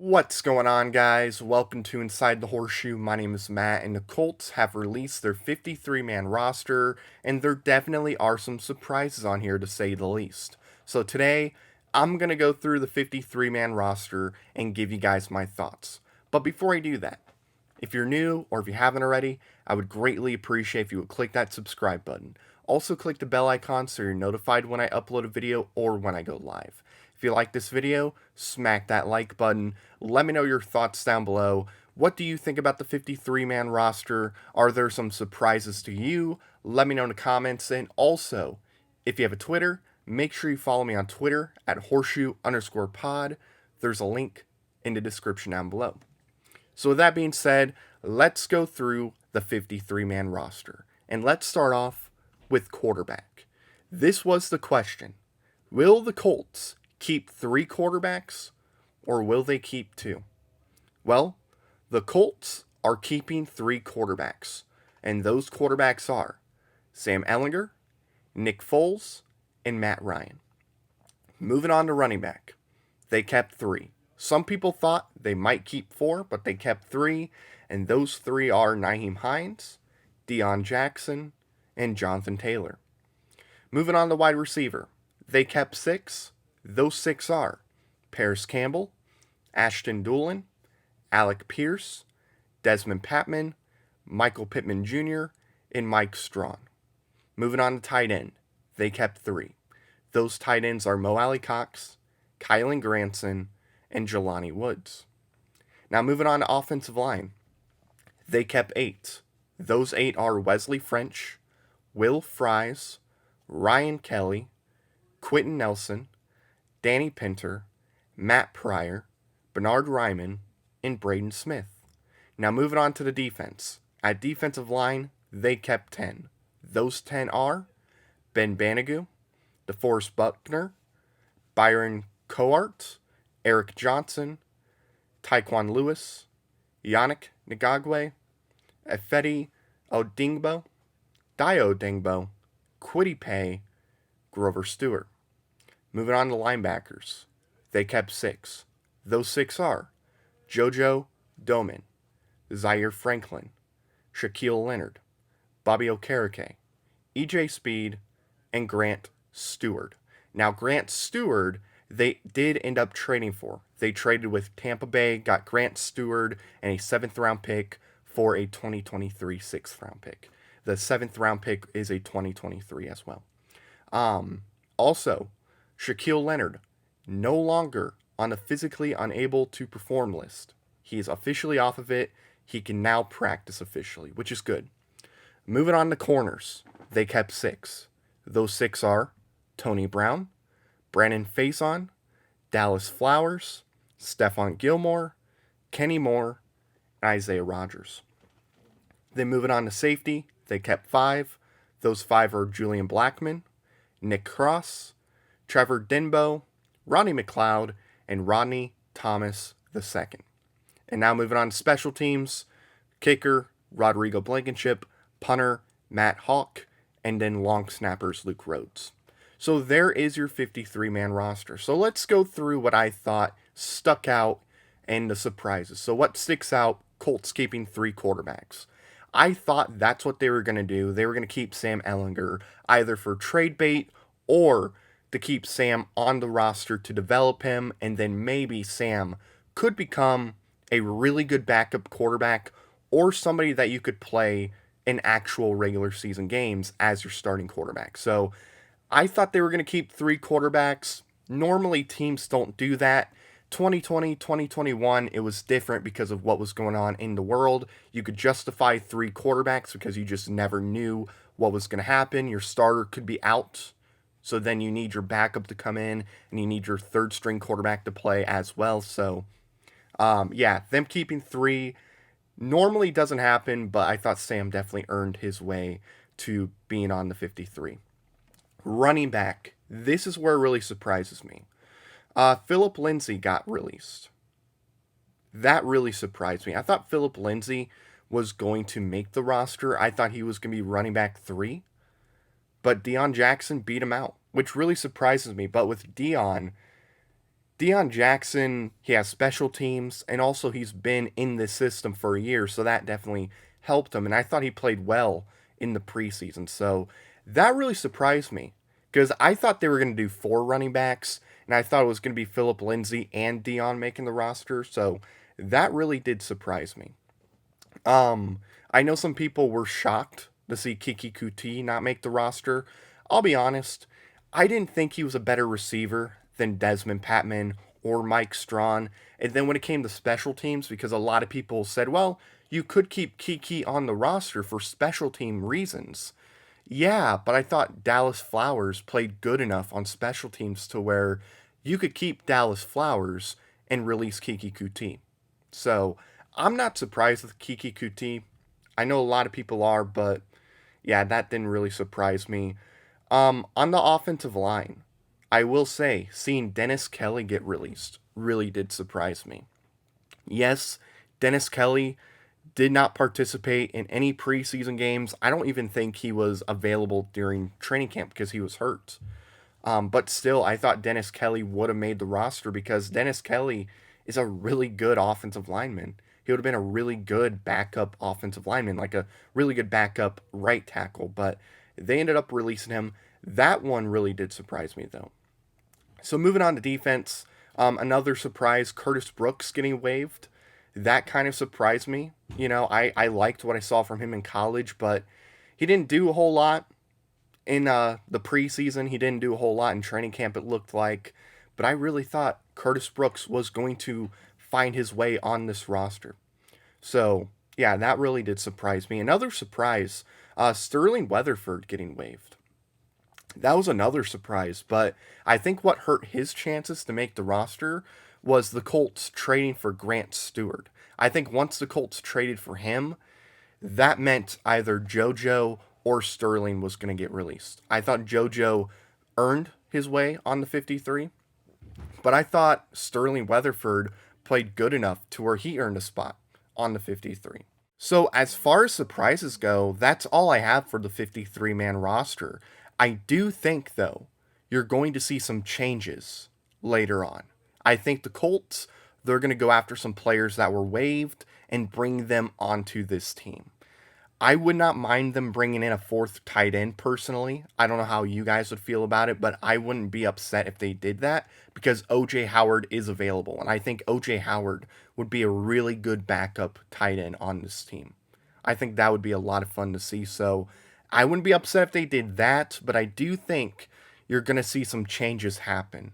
What's going on, guys? Welcome to Inside the Horseshoe. My name is Matt, and the Colts have released their 53-man roster, and there definitely are some surprises on here to say the least. So today, I'm going to go through the 53-man roster and give you guys my thoughts. But before I do that, if you're new or if you haven't already, I would greatly appreciate if you would click that subscribe button. Also click the bell icon so you're notified when I upload a video or when I go live. If you like this video, smack that like button. Let me know your thoughts down below. What do you think about the 53-man roster? Are there some surprises to you? Let me know in the comments. And also, if you have a Twitter, make sure you follow me on Twitter at horseshoe_pod. There's a link in the description down below. So with that being said, let's go through the 53-man roster. And let's start off with quarterback. This was the question. Will the Colts keep 3 quarterbacks or will they keep 2? Well, the Colts are keeping 3 quarterbacks. And those quarterbacks are Sam Ehlinger, Nick Foles, and Matt Ryan. Moving on to running back. They kept 3. Some people thought they might keep 4, but they kept 3, and those 3 are Nyheim Hines, Deion Jackson, and Jonathan Taylor. Moving on to wide receiver. They kept 6. Those 6 are Paris Campbell, Ashton Dulin, Alec Pierce, Desmond Patman, Michael Pittman Jr., and Mike Strawn. Moving on to tight end. They kept 3. Those tight ends are Mo Alley-Cox, Kylan Granson, and Jelani Woods. Now moving on to offensive line. They kept 8. Those 8 are Wesley French, Will Fries, Ryan Kelly, Quentin Nelson, Danny Pinter, Matt Pryor, Bernard Ryman, and Braden Smith. Now moving on to the defense. At defensive line, they kept 10. Those 10 are Ben Banigou, DeForest Buckner, Byron Coart, Eric Johnson, Taekwon Lewis, Yannick Ngagwe, Efedi Dio Odingbo, Kwity Paye, Grover Stewart. Moving on to linebackers. They kept 6. Those 6 are JoJo Doman, Zaire Franklin, Shaquille Leonard, Bobby Okereke, EJ Speed, and Grant Stewart. Now, Grant Stewart, they did end up trading for. They traded with Tampa Bay, got Grant Stewart and a 7th-round pick for a 2023 6th-round pick. The 7th-round pick is a 2023 as well. Also, Shaquille Leonard, no longer on the physically unable to perform list. He is officially off of it. He can now practice officially, which is good. Moving on to corners. They kept 6. Those 6 are Tony Brown, Brandon Faison, Dallas Flowers, Stephon Gilmore, Kenny Moore, and Isaiah Rodgers. Then moving on to safety, they kept 5. Those 5 are Julian Blackmon, Nick Cross, Trevor Denbo, Rodney McLeod, and Rodney Thomas II. And now moving on to special teams, kicker, Rodrigo Blankenship, punter, Matt Hawk, and then long snappers, Luke Rhodes. So there is your 53-man roster. So let's go through what I thought stuck out and the surprises. So what sticks out? Colts keeping 3 quarterbacks. I thought that's what they were going to do. They were going to keep Sam Ehlinger either for trade bait or to keep Sam on the roster to develop him, and then maybe Sam could become a really good backup quarterback or somebody that you could play in actual regular season games as your starting quarterback. So I thought they were going to keep 3 quarterbacks. Normally teams don't do that. 2020, 2021, it was different because of what was going on in the world. You could justify 3 quarterbacks because you just never knew what was going to happen. Your starter could be out, so then you need your backup to come in, and you need your 3rd-string quarterback to play as well. So, them keeping 3 normally doesn't happen, but I thought Sam definitely earned his way to being on the 53. Running back, this is where it really surprises me. Philip Lindsay got released. That really surprised me. I thought Philip Lindsay was going to make the roster. I thought he was going to be running back 3. But Deion Jackson beat him out, which really surprises me. But with Deion, Deion Jackson, he has special teams, and also he's been in this system for a year, so that definitely helped him. And I thought he played well in the preseason, so that really surprised me because I thought they were going to do four running backs, and I thought it was going to be Philip Lindsay and Deion making the roster, so that really did surprise me. I know some people were shocked to see Kiki Kuti not make the roster. I'll be honest, I didn't think he was a better receiver than Desmond Patman or Mike Strawn. And then when it came to special teams, because a lot of people said, well, you could keep Kiki on the roster for special team reasons. Yeah, but I thought Dallas Flowers played good enough on special teams to where you could keep Dallas Flowers and release Kiki Kuti. So I'm not surprised with Kiki Kuti. I know a lot of people are, but yeah, that didn't really surprise me. On the offensive line, I will say seeing Dennis Kelly get released really did surprise me. Yes, Dennis Kelly did not participate in any preseason games. I don't even think he was available during training camp because he was hurt. But still, I thought Dennis Kelly would have made the roster because Dennis Kelly is a really good offensive lineman. He would have been a really good backup offensive lineman, like a really good backup right tackle. But they ended up releasing him. That one really did surprise me, though. So moving on to defense, another surprise, Curtis Brooks getting waived. That kind of surprised me. I liked what I saw from him in college, but he didn't do a whole lot in the preseason. He didn't do a whole lot in training camp, it looked like. But I really thought Curtis Brooks was going to find his way on this roster. So, yeah, that really did surprise me. Another surprise, Sterling Weatherford getting waived. That was another surprise, but I think what hurt his chances to make the roster was the Colts trading for Grant Stewart. I think once the Colts traded for him, that meant either JoJo or Sterling was going to get released. I thought JoJo earned his way on the 53, but I thought Sterling Weatherford played good enough to where he earned a spot on the 53. So, as far as surprises go, that's all I have for the 53-man roster. I do think, though, you're going to see some changes later on. I think the Colts, they're going to go after some players that were waived and bring them onto this team. I would not mind them bringing in a fourth tight end personally. I don't know how you guys would feel about it, but I wouldn't be upset if they did that because OJ Howard is available. And I think OJ Howard would be a really good backup tight end on this team. I think that would be a lot of fun to see. So I wouldn't be upset if they did that, but I do think you're going to see some changes happen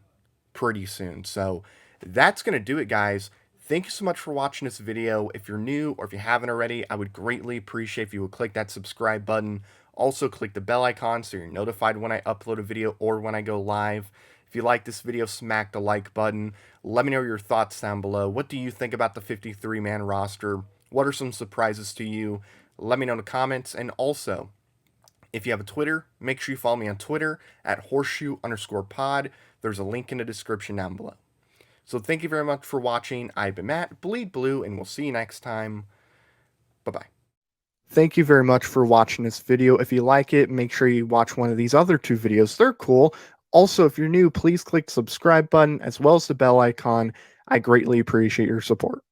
pretty soon. So that's going to do it, guys. Thank you so much for watching this video. If you're new or if you haven't already, I would greatly appreciate if you would click that subscribe button. Also, click the bell icon so you're notified when I upload a video or when I go live. If you like this video, smack the like button. Let me know your thoughts down below. What do you think about the 53-man roster? What are some surprises to you? Let me know in the comments. And also, if you have a Twitter, make sure you follow me on Twitter at horseshoe_pod. There's a link in the description down below. So thank you very much for watching. I've been Matt, Bleed Blue, and we'll see you next time. Bye-bye. Thank you very much for watching this video. If you like it, make sure you watch one of these other two videos. They're cool. Also, if you're new, please click the subscribe button as well as the bell icon. I greatly appreciate your support.